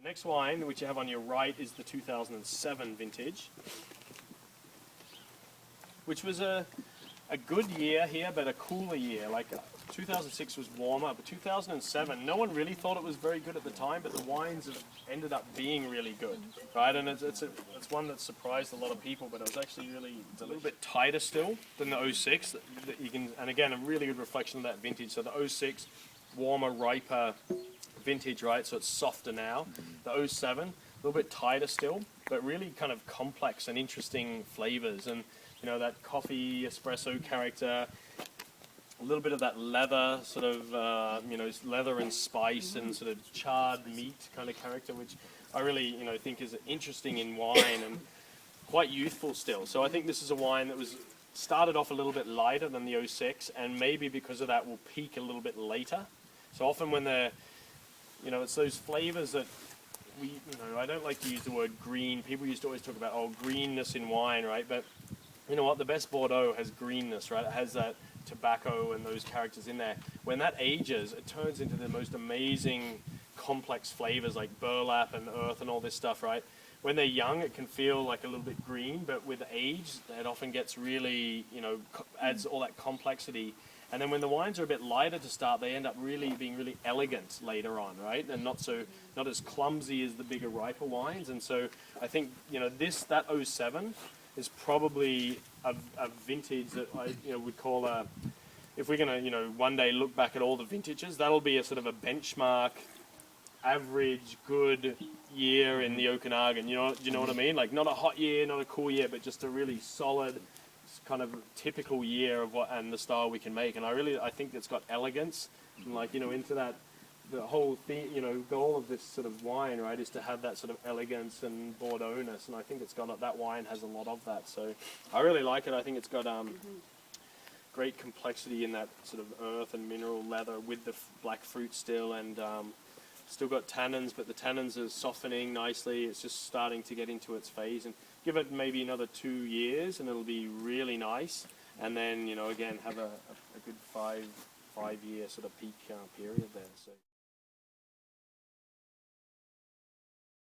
The next wine, which you have on your right, is the 2007 vintage, which was a good year here, but a cooler year. Like 2006 was warmer, but 2007, no one really thought it was very good at the time, but the wines have ended up being really good, right? And it's one that surprised a lot of people, but it was actually it's a little bit tighter still than the 06. That you can, and again, a really good reflection of that vintage. So the 06, warmer, riper vintage, right? So it's softer now. The 07, a little bit tighter still, but really kind of complex and interesting flavors. And you know, that coffee espresso character, a little bit of that leather sort of, you know, leather and spice and sort of charred meat kind of character, which I really, you know, think is interesting in wine and quite youthful still. So I think this is a wine that was started off a little bit lighter than the 06, and maybe because of that will peak a little bit later. So often when they're, you know, it's those flavors that you know, I don't like to use the word green. People used to always talk about, oh, greenness in wine, right? But you know what? The best Bordeaux has greenness, right? It has that tobacco and those characters in there. When that ages, it turns into the most amazing, complex flavors like burlap and earth and all this stuff, right? When they're young, it can feel like a little bit green, but with age, it often gets really, you know, adds all that complexity. And then when the wines are a bit lighter to start, they end up really being really elegant later on, right? And not as clumsy as the bigger, riper wines. And so I think, you know, that 07 is probably a vintage that I, you know, would call a, if we're going to, you know, one day look back at all the vintages, that'll be a sort of a benchmark, average, good year in the Okanagan. Do you know what I mean? Like not a hot year, not a cool year, but just a really solid, kind of typical year of what and the style we can make. And I think it's got elegance and, like, you know, into that, the whole thing, you know, goal of this sort of wine, right, is to have that sort of elegance and Bordeaux-ness, and I think that wine has a lot of that. So I really like it. I think it's got great complexity in that sort of earth and mineral leather with the black fruit still, and still got tannins, but the tannins are softening nicely. It's just starting to get into its phase, and give it maybe another 2 years and it'll be really nice, and then, you know, again have a good five year sort of peak period there. So